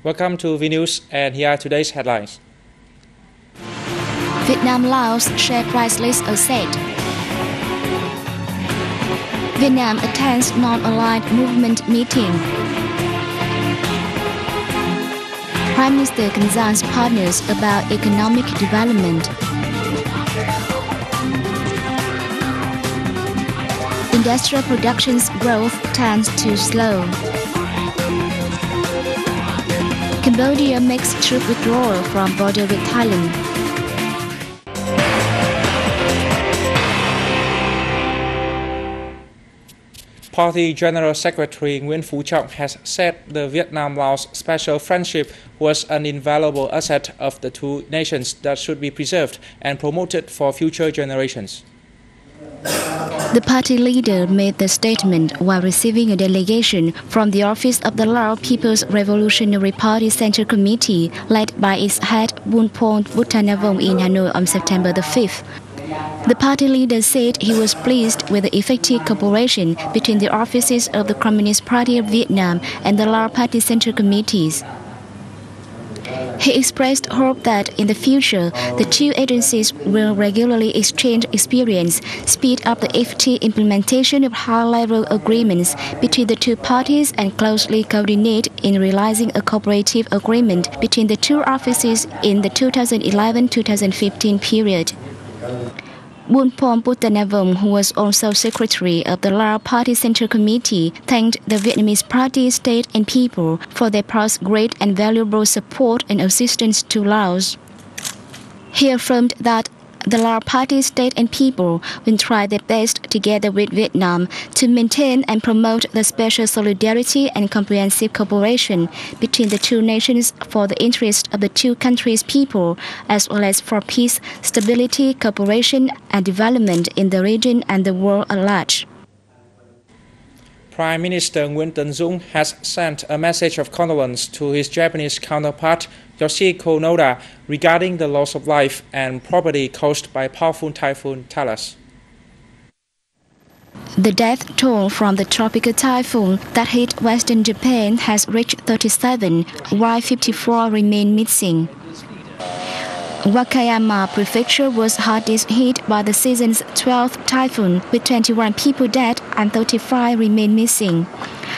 Welcome to Vnews, and here are today's headlines. Vietnam-Laos share price list asset. Vietnam attends non-aligned movement meeting. Prime Minister consults partners about economic development. Industrial production's growth tends to slow. Cambodia makes troop withdrawal from border with Thailand. Party General Secretary Nguyễn Phú Trọng has said the Vietnam-Laos special friendship was an invaluable asset of the two nations that should be preserved and promoted for future generations. The party leader made the statement while receiving a delegation from the office of the Lao People's Revolutionary Party Central Committee, led by its head Bunpon Buttanavong in Hanoi on September the 5th. The party leader said he was pleased with the effective cooperation between the offices of the Communist Party of Vietnam and the Lao Party Central Committees. He expressed hope that in the future, the two agencies will regularly exchange experience, speed up the effective implementation of high-level agreements between the two parties, and closely coordinate in realizing a cooperative agreement between the two offices in the 2011-2015 period. Bunpon Buttanavong, who was also secretary of the Lao Party Central Committee, thanked the Vietnamese Party, state and people for their past great and valuable support and assistance to Laos. He affirmed that the Lao Party, state and people will try their best together with Vietnam to maintain and promote the special solidarity and comprehensive cooperation between the two nations for the interest of the two countries' people, as well as for peace, stability, cooperation and development in the region and the world at large. Prime Minister Nguyễn Tấn Dũng has sent a message of condolence to his Japanese counterpart Yoshiko Noda regarding the loss of life and property caused by powerful typhoon Talas. The death toll from the tropical typhoon that hit western Japan has reached 37, while 54 remain missing. Wakayama Prefecture was hardest hit by the season's 12th typhoon, with 21 people dead and 35 remain missing.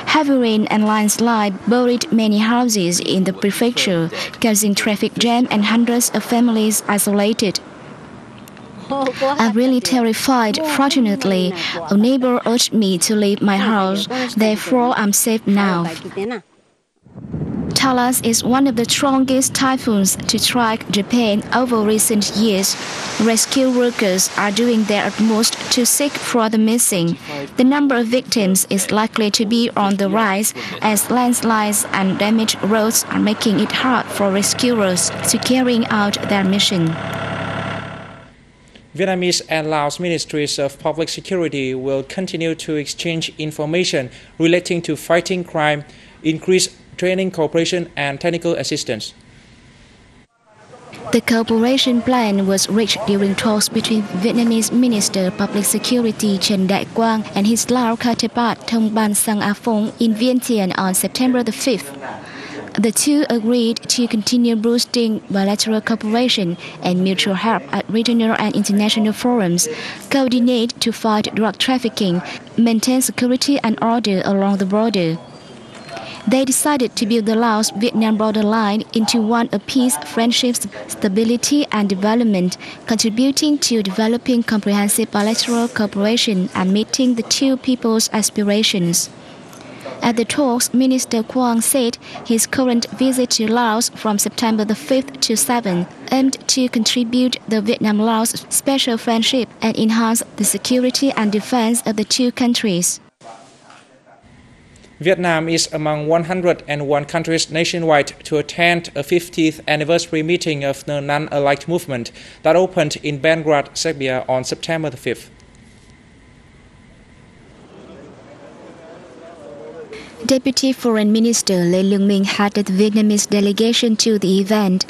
Heavy rain and landslide buried many houses in the prefecture, causing traffic jam and hundreds of families isolated. I'm really terrified. Fortunately, a neighbor urged me to leave my house, therefore I'm safe now. Talas is one of the strongest typhoons to strike Japan over recent years. Rescue workers are doing their utmost to seek for the missing. The number of victims is likely to be on the rise, as landslides and damaged roads are making it hard for rescuers to carry out their mission. Vietnamese and Laos ministries of public security will continue to exchange information relating to fighting crime, increase training cooperation and technical assistance. The cooperation plan was reached during talks between Vietnamese Minister of Public Security Trần Đại Quang and his Lao counterpart Thông Ban Sang A Phong in Vientiane on September the 5th. The two agreed to continue boosting bilateral cooperation and mutual help at regional and international forums, coordinate to fight drug trafficking, maintain security and order along the border. They decided to build the Laos-Vietnam borderline into one of peace, friendship, stability and development, contributing to developing comprehensive bilateral cooperation and meeting the two people's aspirations. At the talks, Minister Quang said his current visit to Laos from September the 5th to 7th aimed to contribute the Vietnam-Laos special friendship and enhance the security and defense of the two countries. Vietnam is among 101 countries nationwide to attend a 50th anniversary meeting of the Non-Aligned Movement that opened in Belgrade, Serbia on September the 5th. Deputy Foreign Minister Lê Lương Minh headed the Vietnamese delegation to the event.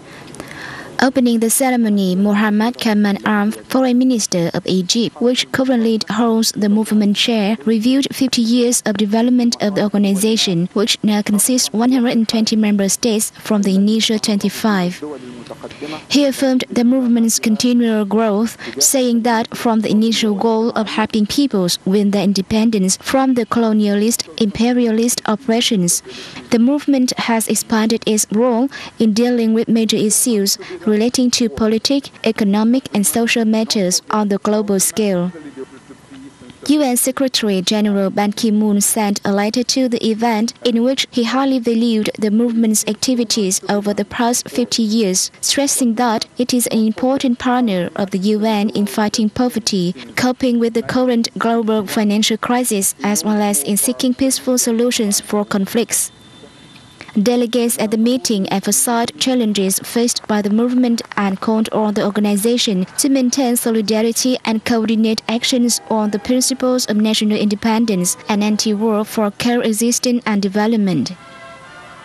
Opening the ceremony, Mohammad Kamal Arf, Foreign Minister of Egypt, which currently holds the movement chair, reviewed 50 years of development of the organization, which now consists 120 member states from the initial 25. He affirmed the movement's continual growth, saying that from the initial goal of helping peoples win their independence from the colonialist, imperialist oppressions, the movement has expanded its role in dealing with major issues relating to political, economic, and social matters on the global scale. UN Secretary General Ban Ki-moon sent a letter to the event in which he highly valued the movement's activities over the past 50 years, stressing that it is an important partner of the UN in fighting poverty, coping with the current global financial crisis, as well as in seeking peaceful solutions for conflicts. Delegates at the meeting emphasized challenges faced by the movement and called on the organization to maintain solidarity and coordinate actions on the principles of national independence and anti-war for coexistence and development.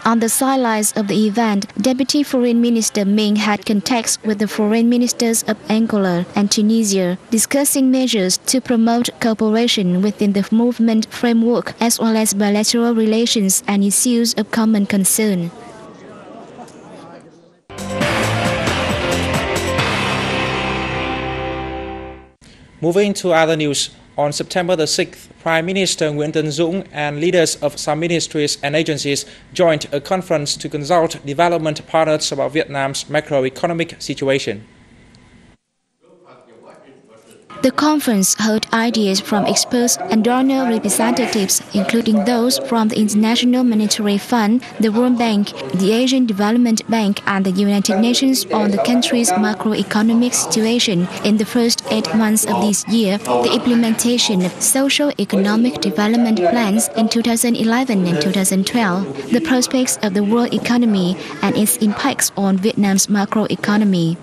On the sidelines of the event, Deputy Foreign Minister Ming had contacts with the foreign ministers of Angola and Tunisia, discussing measures to promote cooperation within the movement framework as well as bilateral relations and issues of common concern. Moving to other news, on September the 6th, Prime Minister Nguyễn Tấn Dũng and leaders of some ministries and agencies joined a conference to consult development partners about Vietnam's macroeconomic situation. The conference heard ideas from experts and donor representatives, including those from the International Monetary Fund, the World Bank, the Asian Development Bank, and the United Nations on the country's macroeconomic situation in the first 8 months of this year, the implementation of socio-economic development plans in 2011 and 2012, the prospects of the world economy, and its impacts on Vietnam's macroeconomy.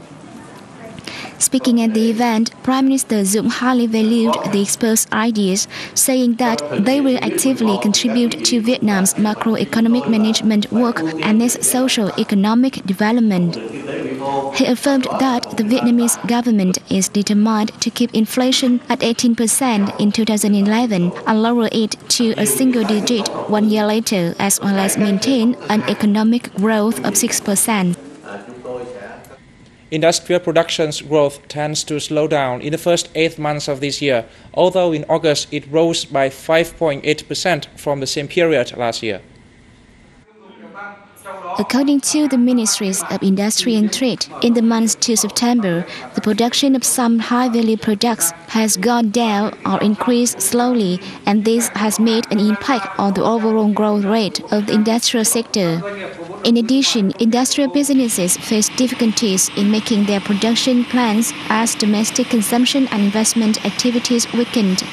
Speaking at the event, Prime Minister Dũng highly valued the experts' ideas, saying that they will actively contribute to Vietnam's macroeconomic management work and its socio-economic development. He affirmed that the Vietnamese government is determined to keep inflation at 18% in 2011 and lower it to a single digit 1 year later, as well as maintain an economic growth of 6%. Industrial production's growth tends to slow down in the first 8 months of this year, although in August it rose by 5.8% from the same period last year. According to the Ministries of Industry and Trade, in the months to September, the production of some high-value products has gone down or increased slowly, and this has made an impact on the overall growth rate of the industrial sector. In addition, industrial businesses face difficulties in making their production plans as domestic consumption and investment activities weakened.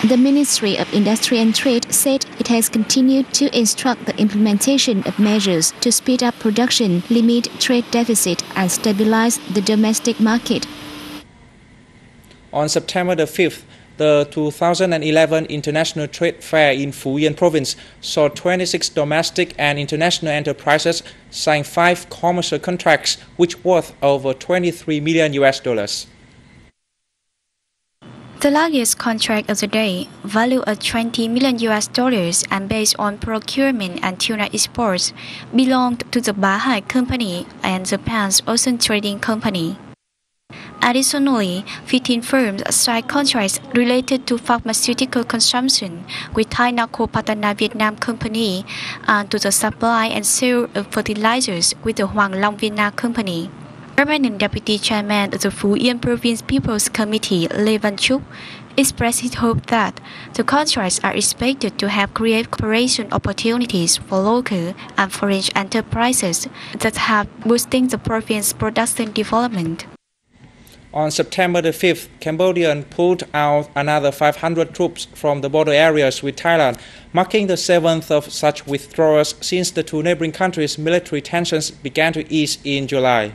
The Ministry of Industry and Trade said it has continued to instruct the implementation of measures to speed up production, limit trade deficit, and stabilize the domestic market. On September the 5th, the 2011 International Trade Fair in Phú Yên Province saw 26 domestic and international enterprises sign 5 commercial contracts, which worth over $23 million. The largest contract of the day, valued at $20 million and based on procurement and tuna exports, belonged to the Bahai Company and Japan's Ocean Trading Company. Additionally, 15 firms signed contracts related to pharmaceutical consumption with Thai Naco Patana Vietnam Company and to the supply and sale of fertilizers with the Hoàng Long Vietnam Company. Permanent Deputy Chairman of the Phú Yên Province People's Committee, Lê Văn Trúc, expressed his hope that the contracts are expected to help create cooperation opportunities for local and foreign enterprises that have boosting the province's production development. On September the 5th, Cambodia pulled out another 500 troops from the border areas with Thailand, marking the 7th of such withdrawals since the two neighboring countries' military tensions began to ease in July.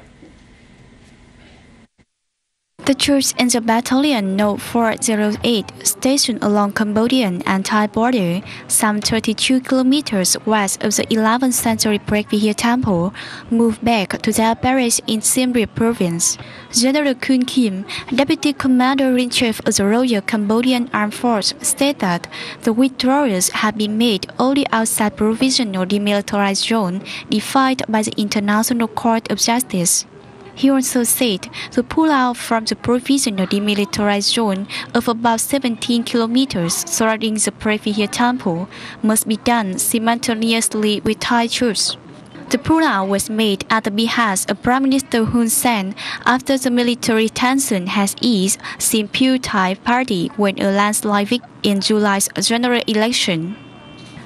The troops in the battalion No. 408, stationed along Cambodian and Thai border, some 32 kilometers west of the 11th century Prekvihe Temple, moved back to their barracks in Siem Reap province. General Kun Kim, Deputy Commander-in-Chief of the Royal Cambodian Armed Force, stated that the withdrawals had been made only outside provisional demilitarized zone defined by the International Court of Justice. He also said the pull-out from the provisional demilitarized zone of about 17 kilometers surrounding the Prekvihe Temple must be done simultaneously with Thai troops. The pull-out was made at the behest of Prime Minister Hun Sen after the military tension has eased since Pheu Thai Party won a landslide victory in July's general election.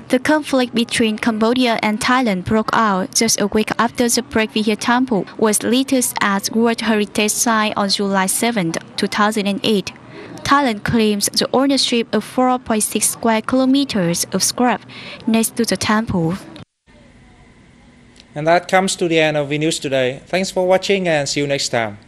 The conflict between Cambodia and Thailand broke out just a week after the Prekvihe Temple was listed as World Heritage Site on July 7, 2008. Thailand claims the ownership of 4.6 square kilometers of scrap next to the temple. And that comes to the end of Vnews today. Thanks for watching and see you next time.